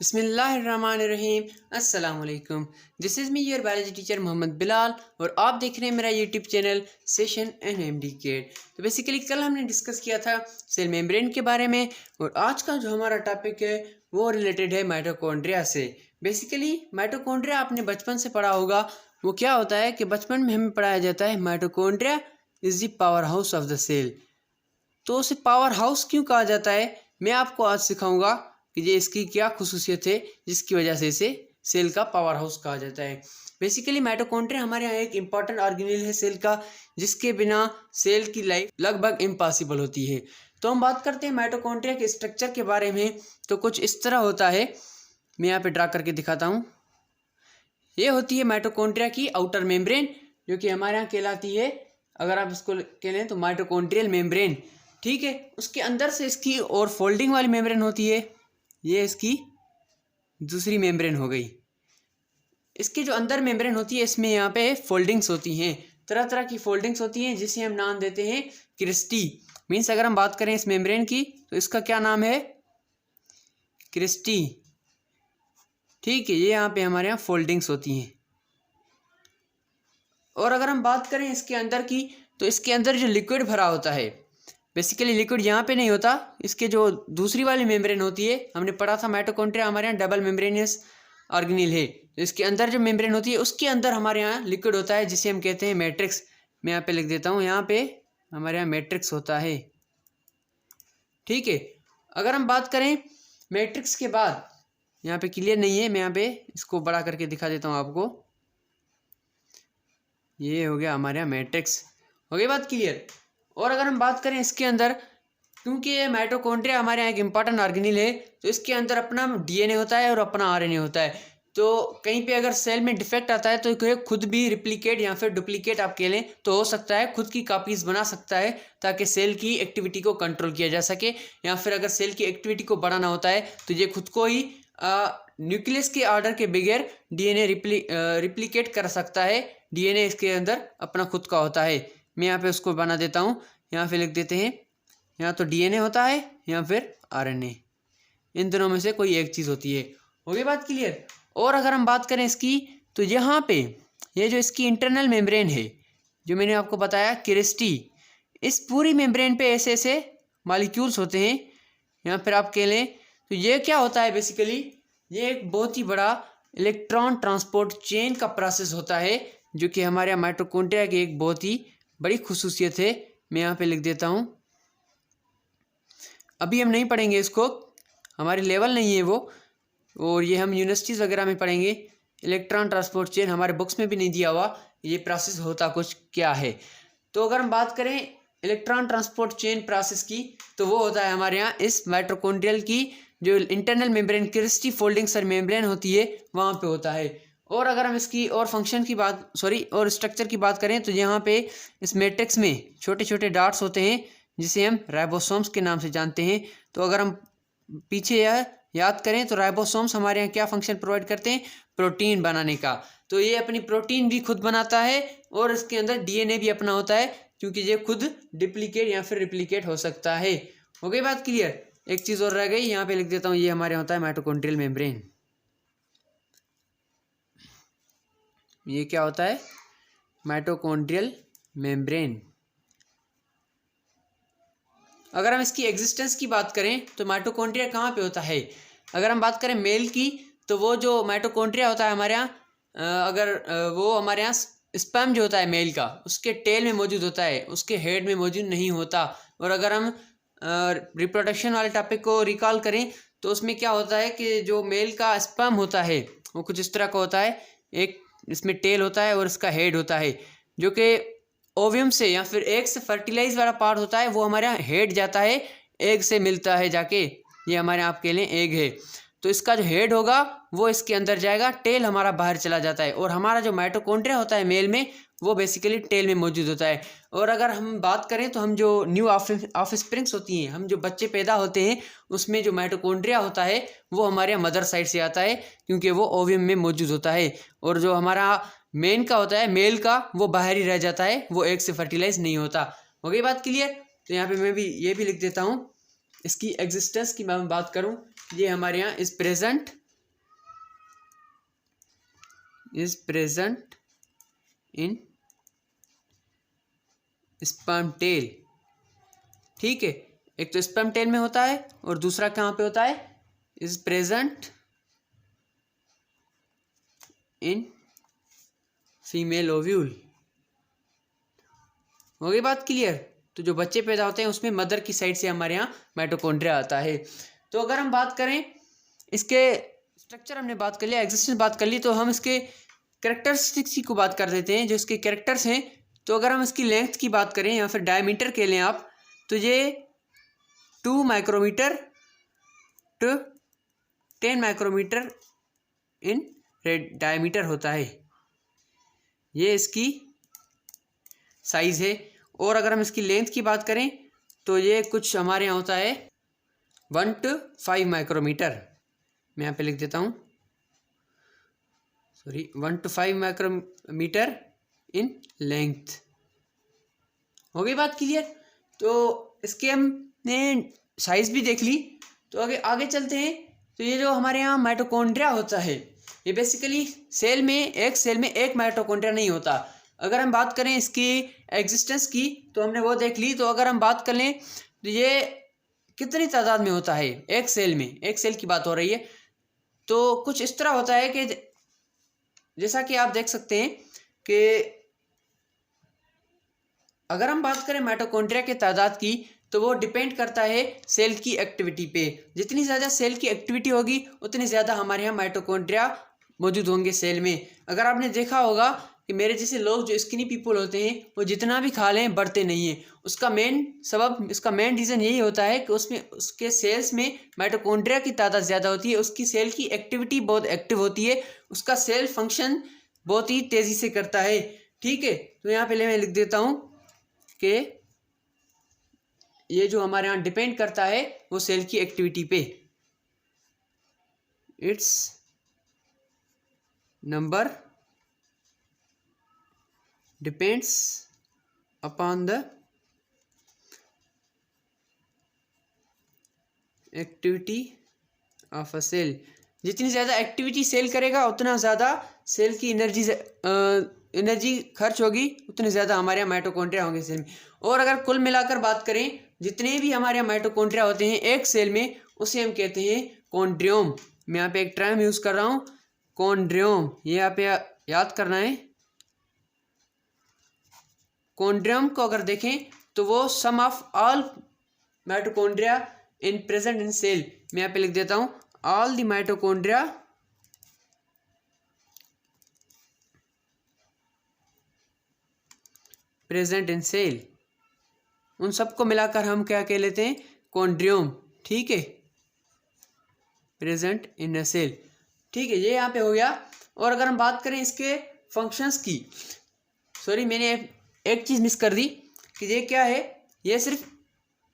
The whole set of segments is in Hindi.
बिस्मिल्लाहिर्रहमानिर्रहीम। अस्सलाम वालेकुम। This is me your biology teacher Mohammad Bilal और आप देख रहे हैं मेरा यूट्यूब चैनल सेशन एनएमडी केड। तो बेसिकली कल हमने डिस्कस किया था सेल मेम्ब्रेन के बारे में और आज का जो हमारा टॉपिक है वो रिलेटेड है माइटोकॉन्ड्रिया से। बेसिकली माइटोकॉन्ड्रिया आपने बचपन से पढ़ा होगा। वो क्या होता है कि बचपन में हमें पढ़ाया जाता है mitochondria is the power house of the cell. तो उसे पावर हाउस क्यों कहा जाता है मैं आपको आज सिखाऊंगा कि ये इसकी क्या खुसूसियत है जिसकी वजह से इसे सेल का पावर हाउस कहा जाता है। बेसिकली माइटोकॉन्ड्रिया हमारे यहाँ एक इम्पॉर्टेंट ऑर्गेनेल है सेल का, जिसके बिना सेल की लाइफ लगभग इम्पॉसिबल होती है। तो हम बात करते हैं माइटोकॉन्ड्रिया के स्ट्रक्चर के बारे में। तो कुछ इस तरह होता है, मैं यहाँ पे ड्रा करके दिखाता हूँ। ये होती है माइटोकॉन्ड्रिया की आउटर मेम्ब्रेन, जो कि हमारे यहाँ कहलाती है, अगर आप इसको कह लें तो माइटोकॉन्ड्रियल मेम्ब्रेन। ठीक है, उसके अंदर से इसकी और फोल्डिंग वाली मेम्ब्रेन होती है। ये इसकी दूसरी मेम्ब्रेन हो गई। इसके जो अंदर मेम्ब्रेन होती है इसमें यहाँ पे फोल्डिंग्स होती हैं, तरह तरह की फोल्डिंग्स होती हैं जिसे हम नाम देते हैं क्रिस्टी। मीन्स अगर हम बात करें इस मेम्ब्रेन की तो इसका क्या नाम है, क्रिस्टी। ठीक है, ये यहाँ पे हमारे यहाँ फोल्डिंग्स होती हैं। और अगर हम बात करें इसके अंदर की तो इसके अंदर जो लिक्विड भरा होता है, बेसिकली लिक्विड यहाँ पे नहीं होता। इसके जो दूसरी वाली मेम्ब्रेन होती है, हमने पढ़ा था माइटोकॉन्ड्रिया हमारे यहाँ डबल मेम्ब्रेनियस ऑर्गेनेल है। तो इसके अंदर जो मेम्ब्रेन होती है उसके अंदर हमारे यहाँ लिक्विड होता है जिसे हम कहते हैं मैट्रिक्स। मैं यहाँ पे लिख देता हूँ, यहाँ पे हमारे यहाँ मैट्रिक्स होता है। ठीक है, अगर हम बात करें मैट्रिक्स के बाद, यहाँ पे क्लियर नहीं है, मैं यहाँ पे इसको बड़ा करके दिखा देता हूँ आपको। ये हो गया हमारे यहाँ मैट्रिक्स। हो गई बात क्लियर। और अगर हम बात करें इसके अंदर, क्योंकि ये माइटोकॉन्ड्रिया हमारे यहाँ एक इम्पॉर्टेंट ऑर्गेनेल है, तो इसके अंदर अपना डीएनए होता है और अपना आरएनए होता है। तो कहीं पे अगर सेल में डिफेक्ट आता है तो ये खुद भी रिप्लिकेट या फिर डुप्लीकेट आप कह लें तो हो सकता है, खुद की कापीज़ बना सकता है ताकि सेल की एक्टिविटी को कंट्रोल किया जा सके। या फिर अगर सेल की एक्टिविटी को बढ़ाना होता है तो ये खुद को ही न्यूक्लियस के ऑर्डर के बगैर डीएनए रिप्लिकेट कर सकता है। डीएनए इसके अंदर अपना खुद का होता है। मैं यहाँ पे उसको बना देता हूँ, यहाँ पे लिख देते हैं, यहाँ तो डीएनए होता है या फिर आरएनए, इन दोनों में से कोई एक चीज़ होती है। हो गई बात क्लियर। और अगर हम बात करें इसकी तो यहाँ पे ये जो इसकी इंटरनल मेम्ब्रेन है, जो मैंने आपको बताया क्रिस्टी, इस पूरी मेम्ब्रेन पे ऐसे ऐसे मॉलिक्यूल्स होते हैं, या फिर आप कह लें तो ये क्या होता है, बेसिकली ये एक बहुत ही बड़ा इलेक्ट्रॉन ट्रांसपोर्ट चेन का प्रोसेस होता है, जो कि हमारे माइटोकॉन्ड्रिया की एक बहुत ही बड़ी खुसूसियत है। मैं यहाँ पे लिख देता हूँ, अभी हम नहीं पढ़ेंगे इसको, हमारे लेवल नहीं है वो, और ये हम यूनिवर्सिटीज़ वगैरह में पढ़ेंगे। इलेक्ट्रॉन ट्रांसपोर्ट चेन हमारे बुक्स में भी नहीं दिया हुआ ये प्रोसेस होता कुछ क्या है। तो अगर हम बात करें इलेक्ट्रॉन ट्रांसपोर्ट चेन प्रोसेस की, तो वो होता है हमारे यहाँ इस माइटोकॉन्ड्रियल की जो इंटरनल मेम्ब्रेन क्रिस्टी फोल्डिंग सर मेम्ब्रेन होती है वहाँ पे होता है। और अगर हम इसकी और फंक्शन की बात और स्ट्रक्चर की बात करें तो यहाँ पे इस मैट्रिक्स में छोटे छोटे डॉट्स होते हैं जिसे हम राइबोसोम्स के नाम से जानते हैं। तो अगर हम पीछे यह याद करें तो राइबोसोम्स हमारे यहाँ क्या फंक्शन प्रोवाइड करते हैं, प्रोटीन बनाने का। तो ये अपनी प्रोटीन भी खुद बनाता है और इसके अंदर डीएनए भी अपना होता है, क्योंकि ये खुद डुप्लीकेट या फिर रिप्लिकेट हो सकता है। हो गई बात क्लियर। एक चीज़ और रह गई, यहाँ पे लिख देता हूँ, ये हमारे होता है माइटोकॉन्ड्रियल मेम्ब्रेन। ये क्या होता है, माइटोकॉन्ड्रियल मेम्ब्रेन। अगर हम इसकी एग्जिस्टेंस की बात करें तो माइटोकॉन्ड्रिया कहाँ पे होता है। अगर हम बात करें मेल की तो वो जो माइटोकॉन्ड्रिया होता है हमारे यहाँ, अगर वो हमारे यहाँ स्पर्म जो होता है मेल का, उसके टेल में मौजूद होता है, उसके हेड में मौजूद नहीं होता। और अगर हम रिप्रोडक्शन वाले टॉपिक को रिकॉल करें तो उसमें क्या होता है कि जो मेल का स्पर्म होता है वो कुछ इस तरह का होता है, एक इसमें टेल होता है और इसका हेड होता है, जो कि ओवियम से या फिर एग से फर्टिलाइज वाला पार्ट होता है, वो हमारे यहाँ हेड जाता है, एग से मिलता है जाके, ये हमारे यहाँ आपके लिए एग है। तो इसका जो हेड होगा वो इसके अंदर जाएगा, टेल हमारा बाहर चला जाता है। और हमारा जो माइटोकॉन्ड्रिया होता है मेल में वो बेसिकली टेल में मौजूद होता है। और अगर हम बात करें तो हम जो न्यू ऑफस्प्रिंग्स होती हैं, हम जो बच्चे पैदा होते हैं, उसमें जो माइटोकॉन्ड्रिया होता है वो हमारे मदर साइड से आता है, क्योंकि वो ओवियम में मौजूद होता है। और जो हमारा मेन का होता है, मेल का, वो बाहर ही रह जाता है, वो एग से फर्टिलाइज नहीं होता। हो गई बात क्लियर। तो यहाँ पे मैं भी ये भी लिख देता हूँ, इसकी एग्जिस्टेंस की मैं बात करूँ, ये हमारे यहाँ is present is present in sperm tail. ठीक है, एक तो स्पर्म टेल में होता है और दूसरा कहाँ पे होता है, is present in female ovule. हो गई बात क्लियर। तो जो बच्चे पैदा होते हैं उसमें मदर की साइड से हमारे यहाँ माइटोकॉन्ड्रिया आता है। तो अगर हम बात करें इसके स्ट्रक्चर, हमने बात कर लिया, एग्जिस्टेंस बात कर ली, तो हम इसके कैरेक्टरिस्टिक्स को बात कर देते हैं जो इसके कैरेक्टर्स हैं। तो अगर हम इसकी लेंथ की बात करें या फिर डायमीटर के लें आप, तो ये 2 micrometre to 10 micrometre in diameter होता है, ये इसकी साइज है। और अगर हम इसकी लेंथ की बात करें तो ये कुछ हमारे यहाँ होता है 1 to 5 माइक्रोमीटर। मैं यहाँ पे लिख देता हूँ, sorry, 1 to 5 micrometre in length. हो गई बात क्लियर। तो इसके हमने साइज भी देख ली। तो आगे आगे चलते हैं। तो ये जो हमारे यहाँ माइटोकॉन्ड्रिया होता है, ये बेसिकली सेल में एक माइटोकॉन्ड्रिया नहीं होता। अगर हम बात करें इसकी एग्जिस्टेंस की तो हमने वो देख ली। तो अगर हम बात कर लें तो ये कितनी तादाद में होता है एक सेल में, एक सेल की बात हो रही है, तो कुछ इस तरह होता है कि जैसा कि आप देख सकते हैं कि अगर हम बात करें माइटोकॉन्ड्रिया के तादाद की तो वो डिपेंड करता है सेल की एक्टिविटी पे। जितनी ज़्यादा सेल की एक्टिविटी होगी उतनी ज़्यादा हमारे यहाँ माइटोकॉन्ड्रिया मौजूद होंगे सेल में। अगर आपने देखा होगा कि मेरे जैसे लोग जो स्किनी पीपल होते हैं वो जितना भी खा लें बढ़ते नहीं हैं, उसका मेन रीज़न यही होता है कि उसमें उसके सेल्स में माइटोकॉन्ड्रिया की तादाद ज़्यादा होती है, उसकी सेल की एक्टिविटी बहुत एक्टिव होती है, उसका सेल फंक्शन बहुत ही तेज़ी से करता है। ठीक है, तो यहाँ पहले मैं लिख देता हूँ कि ये जो हमारे यहाँ डिपेंड करता है वो सेल की एक्टिविटी पे, it's number depends upon the activity of a cell. जितनी ज़्यादा एक्टिविटी सेल करेगा उतना ज़्यादा सेल की एनर्जी खर्च होगी, उतने ज़्यादा हमारे यहाँ माइटोकॉन्ड्रिया होंगे सेल में। और अगर कुल मिलाकर बात करें जितने भी हमारे यहाँ माइटोकॉन्ड्रिया होते हैं एक सेल में, उसे हम कहते हैं कॉन्ड्रियोम। मैं यहाँ पे एक टर्म यूज़ कर रहा हूँ, कॉन्ड्रियोम, ये यहाँ पे याद करना है। कॉन्ड्रियम को अगर देखें तो वो sum of all mitochondria in present in cell. मैं यहाँ पे लिख देता हूँ all the mitochondria present in cell, उन सबको मिलाकर हम क्या कह लेते हैं, कॉन्ड्रियोम। ठीक है, प्रेजेंट इन अ सेल। ठीक है, ये यहाँ पे हो गया। और अगर हम बात करें इसके फंक्शंस की, सॉरी मैंने एक चीज़ मिस कर दी कि ये क्या है, ये सिर्फ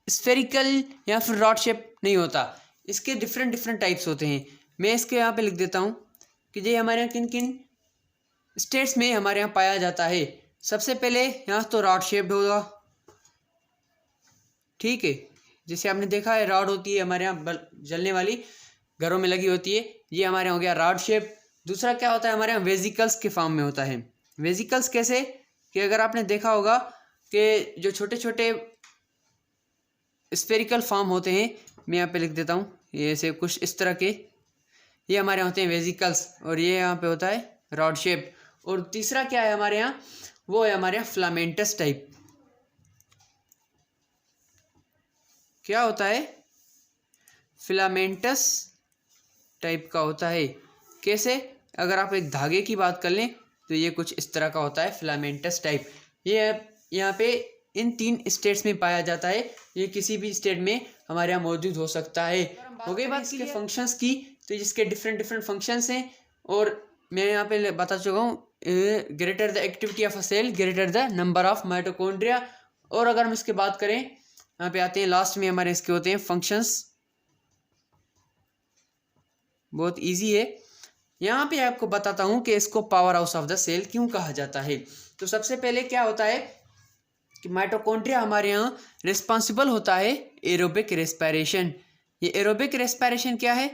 स्फेरिकल या फिर रॉड शेप नहीं होता, इसके डिफरेंट टाइप्स होते हैं। मैं इसके यहाँ पे लिख देता हूँ कि ये हमारे यहाँ किन किन स्टेट्स में हमारे यहाँ पाया जाता है। सबसे पहले यहाँ तो रॉड शेप्ड होगा। ठीक है, जैसे आपने देखा है रॉड होती है हमारे यहाँ जलने वाली, घरों में लगी होती है, ये हमारे यहाँ हो गया रॉड शेप। दूसरा क्या होता है हमारे यहाँ वेजिकल्स के फॉर्म में होता है। वेजिकल्स कैसे कि अगर आपने देखा होगा कि जो छोटे छोटे स्फेरिकल फॉर्म होते हैं, मैं यहाँ पे लिख देता हूँ, ये ऐसे कुछ इस तरह के, ये हमारे यहाँ होते हैं वेजिकल्स, और ये यहाँ पे होता है रॉड शेप। और तीसरा क्या है हमारे यहाँ, वो है हमारे यहाँ फिलामेंटस टाइप। क्या होता है, फिलामेंटस टाइप का होता है। कैसे, अगर आप एक धागे की बात कर लें तो ये कुछ इस तरह का होता है फिलामेंटस टाइप। ये यहाँ पे इन 3 स्टेट्स में पाया जाता है, ये किसी भी स्टेट में हमारे यहाँ मौजूद हो सकता है। हो गई बात इसके फंक्शंस की, तो जिसके डिफरेंट फंक्शंस हैं और मैं यहाँ पे बता चुका हूँ, greater the activity of a cell greater the number of mitochondria. और अगर हम इसके बात करें, यहाँ पे आते हैं लास्ट में हमारे इसके होते हैं फंक्शंस। बहुत इजी है, यहाँ पे आपको बताता हूँ कि इसको power house of the cell क्यों कहा जाता है। तो सबसे पहले क्या होता है कि माइटोकॉन्ड्रिया हमारे यहाँ रिस्पॉन्सिबल होता है एरोबिक रेस्पिरेशन। ये एरोबिक रेस्पिरेशन क्या है,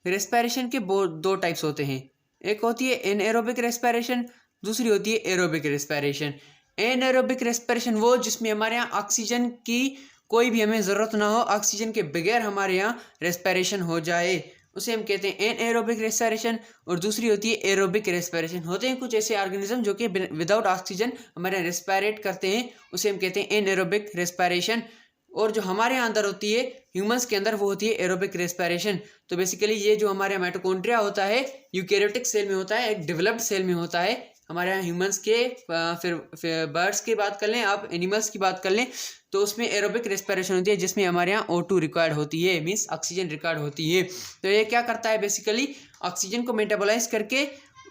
रेस्पिरेशन के 2 टाइप्स होते हैं, एक होती है एनएरोबिक रेस्पिरेशन, दूसरी होती है एरोबिक रेस्पिरेशन। एनएरोबिक रेस्पिरेशन वो जिसमें हमारे यहाँ ऑक्सीजन की कोई भी हमें ज़रूरत ना हो, ऑक्सीजन के बगैर हमारे यहाँ रेस्पिरेशन हो जाए, उसे हम कहते हैं एनएरोबिक रेस्पिरेशन। और दूसरी होती है एरोबिक रेस्पिरेशन। होते हैं कुछ ऐसे ऑर्गेनिज्म जो कि विदाउट ऑक्सीजन हमारे यहाँ रेस्पिरेट करते हैं, उसे हम कहते हैं एनएरोबिक रेस्पिरेशन। और जो हमारे यहाँ अंदर होती है ह्यूमंस के अंदर, वो होती है एरोबिक रेस्पिरेशन। तो बेसिकली ये जो हमारे माइटोकॉन्ड्रिया होता है यूकेरियोटिक सेल में होता है, एक डेवलप्ड सेल में होता है हमारे यहाँ ह्यूमंस के। फिर बर्ड्स की बात कर लें, आप एनिमल्स की बात कर लें, तो उसमें एरोबिक रेस्पिरेशन होती है जिसमें हमारे यहाँ O2 रिक्वायर्ड होती है, मीन्स ऑक्सीजन रिक्वायर्ड होती है। तो ये क्या करता है, बेसिकली ऑक्सीजन को मेटाबोलाइज करके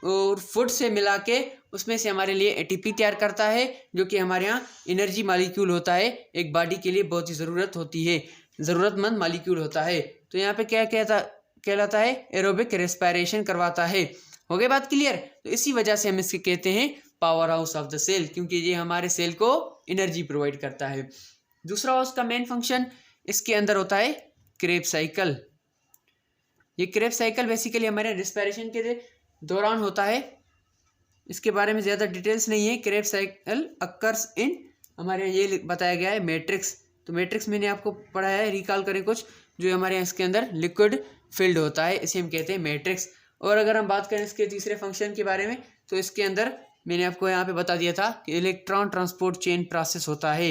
और फूड से मिला के उसमें से हमारे लिए एटीपी तैयार करता है, जो कि हमारे यहाँ एनर्जी मॉलिक्यूल होता है, एक बॉडी के लिए बहुत ही ज़रूरत होती है, ज़रूरतमंद मॉलिक्यूल होता है। तो यहाँ पे क्या कहलाता है, एरोबिक रेस्पिरेशन करवाता है। हो गई बात क्लियर। तो इसी वजह से हम इसके कहते हैं power house of the cell, क्योंकि ये हमारे सेल को एनर्जी प्रोवाइड करता है। दूसरा उसका मेन फंक्शन इसके अंदर होता है क्रेब्स साइकिल। ये क्रेब्स साइकिल बेसिकली हमारे रेस्पिरेशन के दौरान होता है, इसके बारे में ज़्यादा डिटेल्स नहीं है। क्रेब्स साइकिल अक्कर्स इन, हमारे ये बताया गया है मैट्रिक्स। तो मैट्रिक्स मैंने आपको पढ़ाया है, रिकॉल करें कुछ, जो हमारे यहाँ इसके अंदर लिक्विड फील्ड होता है, इसे हम कहते हैं मैट्रिक्स। और अगर हम बात करें इसके तीसरे फंक्शन के बारे में, तो इसके अंदर मैंने आपको यहाँ पे बता दिया था कि इलेक्ट्रॉन ट्रांसपोर्ट चेन प्रोसेस होता है।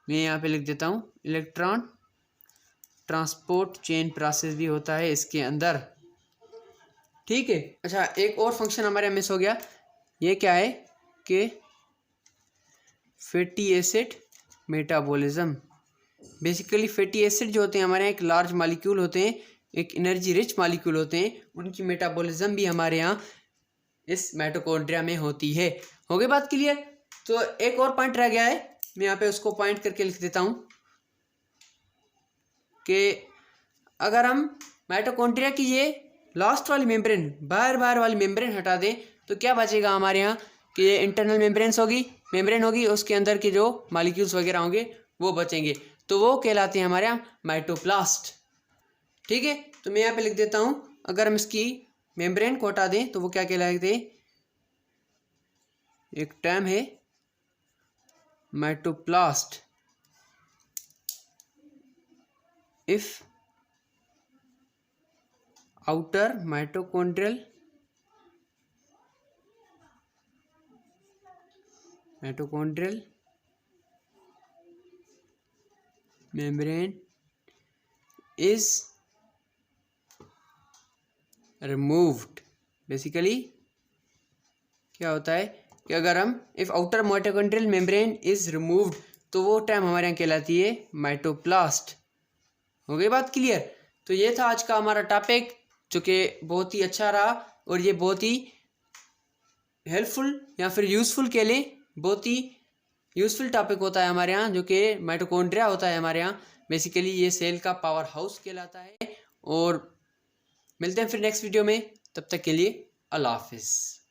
मैं यहाँ पे लिख देता हूँ, इलेक्ट्रॉन ट्रांसपोर्ट चेन प्रोसेस भी होता है इसके अंदर, ठीक है। अच्छा, एक और फंक्शन हमारे मिस हो गया, ये क्या है कि fatty acid metabolism. Basically fatty acid जो होते हैं हमारे यहाँ एक लार्ज मॉलिक्यूल होते हैं, एक एनर्जी रिच मॉलिक्यूल होते हैं, उनकी मेटाबॉलिज्म भी हमारे यहाँ इस माइटोकॉन्ड्रिया में होती है। हो गई बात क्लियर। तो एक और पॉइंट रह गया है, मैं यहाँ पे उसको पॉइंट करके लिख देता हूँ कि अगर हम माइटोकॉन्ड्रिया की ये लास्ट वाली मेम्ब्रेन, बाहर वाली मेम्ब्रेन हटा दें, तो क्या बचेगा हमारे यहाँ कि ये इंटरनल मेम्ब्रेन होगी, उसके अंदर के जो मॉलिक्यूल्स वगैरह होंगे वो बचेंगे, तो वो कहलाते हैं हमारे यहाँ माइटोप्लास्ट, ठीक है। तो मैं यहाँ पे लिख देता हूँ, अगर हम इसकी मेम्ब्रेन को हटा दें तो वो क्या कहलाते हैं, एक टर्म है mitoplast. If outer mitochondrial membrane is removed। Basically क्या होता है कि अगर हम if outer mitochondrial membrane is removed, तो वो टर्म हमारे यहाँ कहलाती है माइटोप्लास्ट। हो गई बात क्लियर। तो ये था आज का हमारा टॉपिक, जो कि बहुत ही अच्छा रहा और ये बहुत ही हेल्पफुल या फिर यूज़फुल के लिए बहुत ही यूज़फुल टॉपिक होता है हमारे यहाँ, जो कि माइटोकॉन्ड्रिया होता है हमारे यहाँ। बेसिकली ये सेल का पावर हाउस कहलाता है। और मिलते हैं फिर नेक्स्ट वीडियो में, तब तक के लिए अल्लाह हाफिज़।